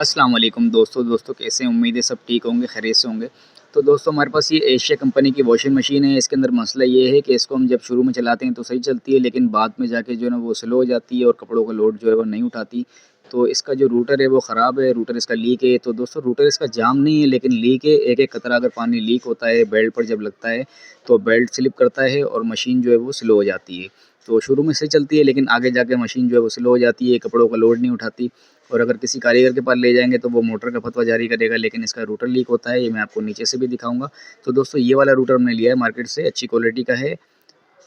अस्सलाम वालेकुम दोस्तों कैसे हैं। उम्मीद है सब ठीक होंगे, खैरियत से होंगे। तो दोस्तों हमारे पास ये एशिया कंपनी की वॉशिंग मशीन है। इसके अंदर मसला ये है कि इसको हम जब शुरू में चलाते हैं तो सही चलती है, लेकिन बाद में जाके जो है ना वो स्लो हो जाती है और कपड़ों का लोड जो है वो नहीं उठाती। तो इसका जो रूटर है वो ख़राब है, रूटर इसका लीक है। तो दोस्तों रूटर इसका जाम नहीं है लेकिन लीक है। एक-एक कतरा अगर पानी लीक होता है बेल्ट पर जब लगता है तो बेल्ट स्लिप करता है और मशीन जो है वो स्लो हो जाती है। तो शुरू में सही चलती है लेकिन आगे जाके मशीन जो है वो स्लो हो जाती है, कपड़ों का लोड नहीं उठाती। और अगर किसी कारीगर के पास ले जाएँगे तो वो मोटर का फतवा जारी करेगा, लेकिन इसका रूटर लीक होता है। ये मैं आपको नीचे से भी दिखाऊँगा। तो दोस्तों ये वाला रूटर हमने लिया है मार्केट से, अच्छी क्वालिटी का है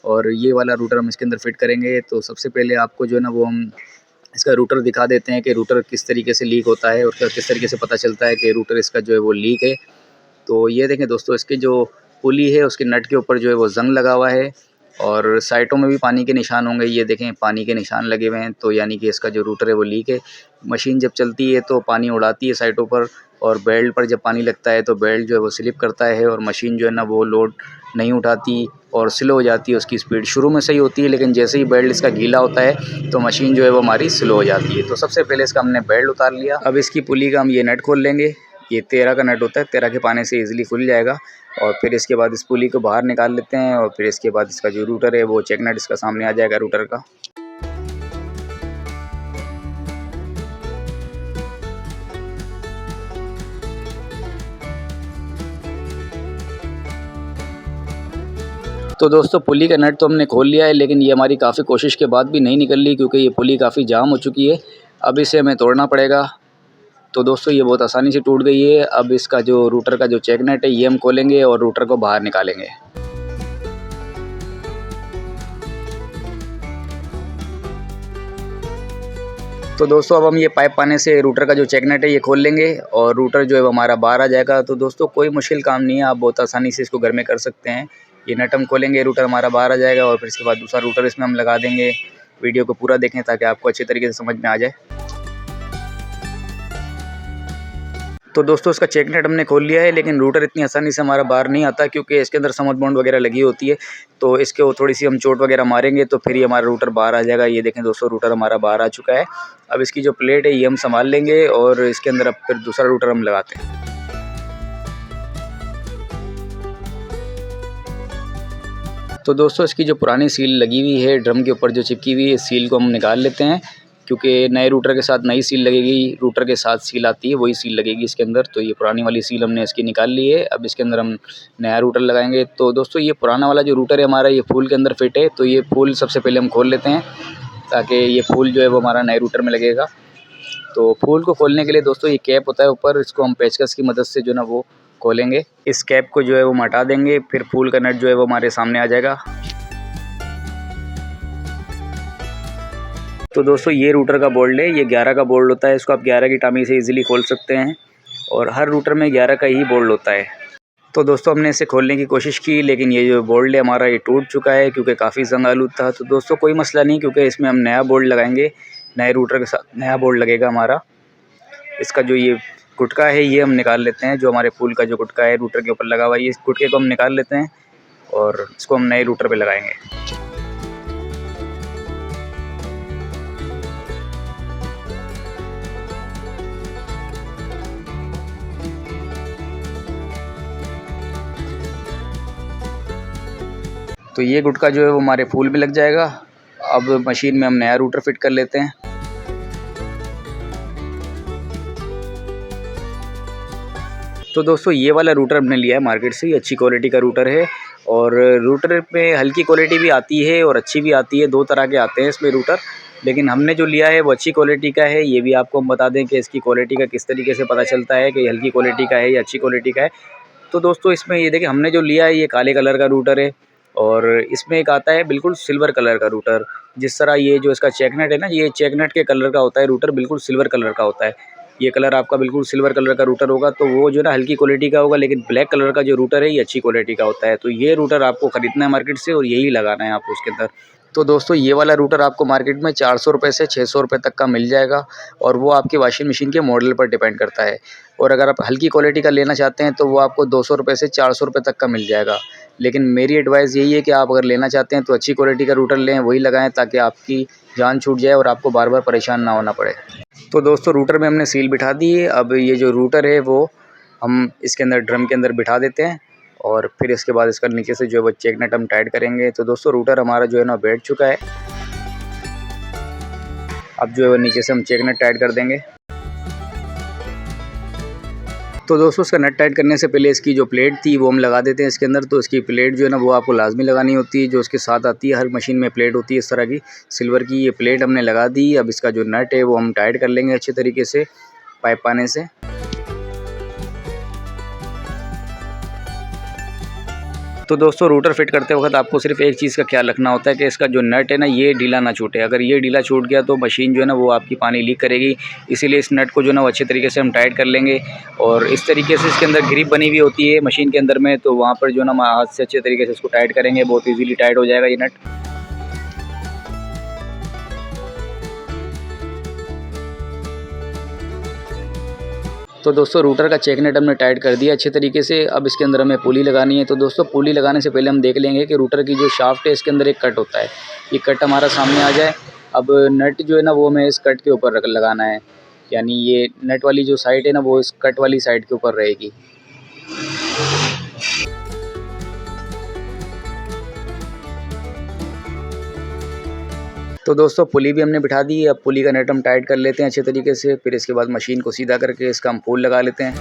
और ये वाला रूटर हम इसके अंदर फिट करेंगे। तो सबसे पहले आपको जो है ना वो हम इसका रूटर दिखा देते हैं कि रूटर किस तरीके से लीक होता है और किस तरीके से पता चलता है कि रूटर इसका जो है वो लीक है। तो ये देखें दोस्तों, इसकी जो पुली है उसके नट के ऊपर जो है वो ज़ंग लगा हुआ है और साइडों में भी पानी के निशान होंगे। ये देखें पानी के निशान लगे हुए हैं, तो यानी कि इसका जो रूटर है वो लीक है। मशीन जब चलती है तो पानी उड़ाती है साइडों पर और बेल्ट पर जब पानी लगता है तो बेल्ट जो है वो स्लिप करता है और मशीन जो है ना वो लोड नहीं उठाती और स्लो हो जाती है। उसकी स्पीड शुरू में सही होती है लेकिन जैसे ही बेल्ट इसका गीला होता है तो मशीन जो है वो हमारी स्लो हो जाती है। तो सबसे पहले इसका हमने बेल्ट उतार लिया। अब इसकी पुली का हम ये नट खोल लेंगे। ये 13 का नट होता है, 13 के पाने से ईज़िली खुल जाएगा। और फिर इसके बाद इस पुली को बाहर निकाल लेते हैं और फिर इसके बाद इसका जो रूटर है वो चेक नट इसका सामने आ जाएगा रूटर का। तो दोस्तों पुली का नट तो हमने खोल लिया है लेकिन ये हमारी काफ़ी कोशिश के बाद भी नहीं निकल रही, क्योंकि ये पुली काफ़ी जाम हो चुकी है। अब इसे हमें तोड़ना पड़ेगा। तो दोस्तों ये बहुत आसानी से टूट गई है। अब इसका जो रूटर का जो चेक नट है ये हम खोलेंगे और रूटर को बाहर निकालेंगे। तो दोस्तों अब हम ये पाइप पाने से रूटर का जो चेक नट है ये खोल लेंगे और रूटर जो है वो हमारा बाहर आ जाएगा। तो दोस्तों कोई मुश्किल काम नहीं है, आप बहुत आसानी से इसको घर में कर सकते हैं। ये नट हम खोलेंगे, रूटर हमारा बाहर आ जाएगा और फिर इसके बाद दूसरा रूटर इसमें हम लगा देंगे। वीडियो को पूरा देखें ताकि आपको अच्छे तरीके से समझ में आ जाए। तो दोस्तों इसका चेक नट हमने खोल लिया है लेकिन रूटर इतनी आसानी से हमारा बाहर नहीं आता, क्योंकि इसके अंदर समझ बाउंड वगैरह लगी होती है। तो इसके वो थोड़ी सी हम चोट वगैरह मारेंगे तो फिर ये हमारा रूटर बाहर आ जाएगा। ये देखें दोस्तों रूटर हमारा बाहर आ चुका है। अब इसकी जो प्लेट है ये हम संभाल लेंगे और इसके अंदर अब फिर दूसरा रूटर हम लगाते हैं। तो दोस्तों इसकी जो पुरानी सील लगी हुई है ड्रम के ऊपर जो चिपकी हुई है, इस सील को हम निकाल लेते हैं, क्योंकि नए रूटर के साथ नई सील लगेगी। रूटर के साथ सील आती है वही सील लगेगी इसके अंदर। तो ये पुरानी वाली सील हमने इसकी निकाल ली है। अब इसके अंदर हम नया रूटर लगाएंगे। तो दोस्तों ये पुराना वाला जो रूटर है हमारा ये फूल के अंदर फिट है, तो ये फूल सबसे पहले हम खोल लेते हैं ताकि ये फूल जो है वो हमारा नए रूटर में लगेगा। तो फूल को खोलने के लिए दोस्तों ये कैप होता है ऊपर, इसको हम पेचकस की मदद से जो है ना वो खोलेंगे। इस कैप को जो है वो हम हटा देंगे, फिर फूल का नट जो है वो हमारे सामने आ जाएगा। तो दोस्तों ये रूटर का बोल्ट है, ये 11 का बोल्ट होता है। इसको आप 11 की टामी से इजीली खोल सकते हैं और हर रूटर में 11 का ही बोल्ट होता है। तो दोस्तों हमने इसे खोलने की कोशिश की लेकिन ये जो बोल्ट है हमारा ये टूट चुका है, क्योंकि काफ़ी जंग आलूद था। तो दोस्तों कोई मसला नहीं, क्योंकि इसमें हम नया बोल्ट लगाएंगे, नए रूटर के साथ नया बोल्ट लगेगा हमारा। इसका जो ये गुटका है ये हम निकाल लेते हैं, जो हमारे फूल का जो गुटका है रूटर के ऊपर लगा हुआ है, ये इस गुटके को हम निकाल लेते हैं और इसको हम नए रूटर पर लगाएँगे। तो ये गुटका जो है वो हमारे फूल में लग जाएगा। अब मशीन में हम नया रूटर फिट कर लेते हैं। तो दोस्तों ये वाला रूटर हमने लिया है मार्केट से, ये अच्छी क्वालिटी का रूटर है और रूटर में हल्की क्वालिटी भी आती है और अच्छी भी आती है, दो तरह के आते हैं इसमें रूटर। लेकिन हमने जो लिया है वो अच्छी क्वालिटी का है। ये भी आपको हम बता दें कि इसकी क्वालिटी का किस तरीके से पता चलता है कि हल्की क्वालिटी का है या अच्छी क्वालिटी का है। तो दोस्तों इसमें ये देखिए हमने जो लिया है ये काले कलर का रूटर है और इसमें एक आता है बिल्कुल सिल्वर कलर का रूटर। जिस तरह ये जो इसका चेक नट है ना, ये चेक नट के कलर का होता है रूटर, बिल्कुल सिल्वर कलर का होता है। ये कलर आपका बिल्कुल सिल्वर कलर का रूटर होगा, तो वो जो है ना हल्की क्वालिटी का होगा। लेकिन ब्लैक कलर का जो रूटर है ये अच्छी क्वालिटी का होता है। तो ये रूटर आपको ख़रीदना है मार्केट से और यही लगाना है आपको उसके अंदर। तो दोस्तों ये वाला रूटर आपको मार्केट में 400 रुपये से 600 रुपये तक का मिल जाएगा और वो आपकी वॉशिंग मशीन के मॉडल पर डिपेंड करता है। और अगर आप हल्की क्वालिटी का लेना चाहते हैं तो वो आपको 200 रुपये से 400 रुपये तक का मिल जाएगा। लेकिन मेरी एडवाइस यही है कि आप अगर लेना चाहते हैं तो अच्छी क्वालिटी का रूटर लें, वही लगाएँ ताकि आपकी जान छूट जाए और आपको बार बार परेशान ना होना पड़े। तो दोस्तों रूटर में हमने सील बिठा दी है। अब ये जो रूटर है वो हम इसके अंदर ड्रम के अंदर बिठा देते हैं और फिर इसके बाद इसका नीचे से जो है वो चेक नट हम टाइट करेंगे। तो दोस्तों रूटर हमारा जो है ना बैठ चुका है। अब जो है वो नीचे से हम चेक नट टाइट कर देंगे। तो दोस्तों इसका नट टाइट करने से पहले इसकी जो प्लेट थी वो हम लगा देते हैं इसके अंदर। तो इसकी प्लेट जो है ना वो आपको लाजमी लगानी होती है, जो इसके साथ आती है। हर मशीन में प्लेट होती है इस तरह की सिल्वर की। ये प्लेट हमने लगा दी। अब इसका जो नट है वो हम टाइट कर लेंगे अच्छे तरीके से पाइप पाने से। तो दोस्तों रूटर फिट करते वक्त आपको सिर्फ एक चीज़ का ख्याल रखना होता है कि इसका जो नट है ना ये ढीला ना छूटे। अगर ये ढीला छूट गया तो मशीन जो है ना वो आपकी पानी लीक करेगी। इसीलिए इस नट को जो है ना वो अच्छे तरीके से हम टाइट कर लेंगे। और इस तरीके से इसके अंदर ग्रिप बनी हुई होती है मशीन के अंदर में, तो वहाँ पर जो है ना हम हाथ से अच्छे तरीके से इसको टाइट करेंगे। बहुत ईजीली टाइट हो जाएगा ये नट। तो दोस्तों रूटर का चेक नट हमने टाइट कर दिया अच्छे तरीके से। अब इसके अंदर हमें पुली लगानी है। तो दोस्तों पुली लगाने से पहले हम देख लेंगे कि रूटर की जो शाफ्ट है इसके अंदर एक कट होता है। ये कट हमारा सामने आ जाए। अब नट जो है ना वो हमें इस कट के ऊपर लगाना है, यानी ये नट वाली जो साइड है ना वो इस कट वाली साइड के ऊपर रहेगी। तो दोस्तों पुली भी हमने बिठा दी है। अब पुली का नट हम टाइट कर लेते हैं अच्छे तरीके से। फिर इसके बाद मशीन को सीधा करके इसका हम पोल लगा लेते हैं।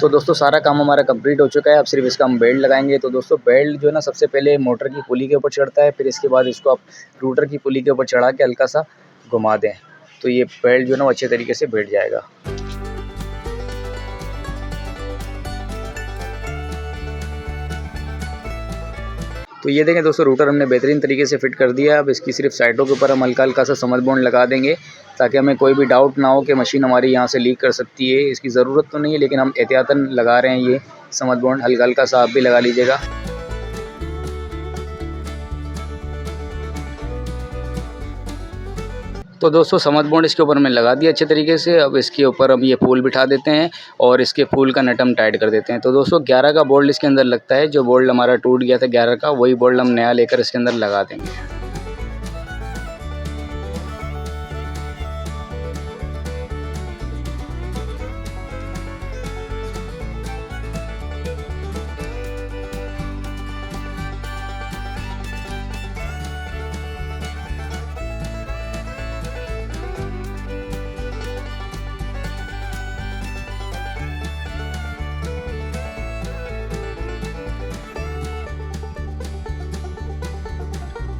तो दोस्तों सारा काम हमारा कंप्लीट हो चुका है। अब सिर्फ इसका हम बेल्ट लगाएंगे। तो दोस्तों बेल्ट जो है ना सबसे पहले मोटर की पुली के ऊपर चढ़ता है, फिर इसके बाद इसको आप रूटर की पुली के ऊपर चढ़ा के हल्का सा घुमा दें तो ये बेल्ट जो है ना वो अच्छे तरीके से बैठ जाएगा। तो ये देखें दोस्तों रूटर हमने बेहतरीन तरीके से फिट कर दिया। अब इसकी सिर्फ साइडों के ऊपर हम हल्का हल्का सा समझ बॉन्ड लगा देंगे ताकि हमें कोई भी डाउट ना हो कि मशीन हमारी यहाँ से लीक कर सकती है। इसकी ज़रूरत तो नहीं है लेकिन हम एहतियातन लगा रहे हैं ये समझ बॉन्ड। हल्का हल्का सा आप भी लगा लीजिएगा। तो दोस्तों समझ बॉन्ड इसके ऊपर मैंने लगा दिया अच्छे तरीके से। अब इसके ऊपर हम ये फूल बिठा देते हैं और इसके फूल का नट हम टाइट कर देते हैं। तो दोस्तों 11 का बोल्ट इसके अंदर लगता है। जो बोल्ट हमारा टूट गया था 11 का, वही बोल्ट हम नया लेकर इसके अंदर लगा देंगे।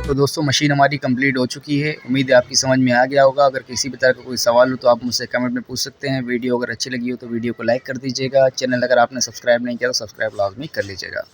तो दोस्तों मशीन हमारी कंप्लीट हो चुकी है। उम्मीद है आपकी समझ में आ गया होगा। अगर किसी भी तरह का कोई सवाल हो तो आप मुझसे कमेंट में पूछ सकते हैं। वीडियो अगर अच्छी लगी हो तो वीडियो को लाइक कर दीजिएगा। चैनल अगर आपने सब्सक्राइब नहीं किया तो सब्सक्राइब लाजमी कर लीजिएगा।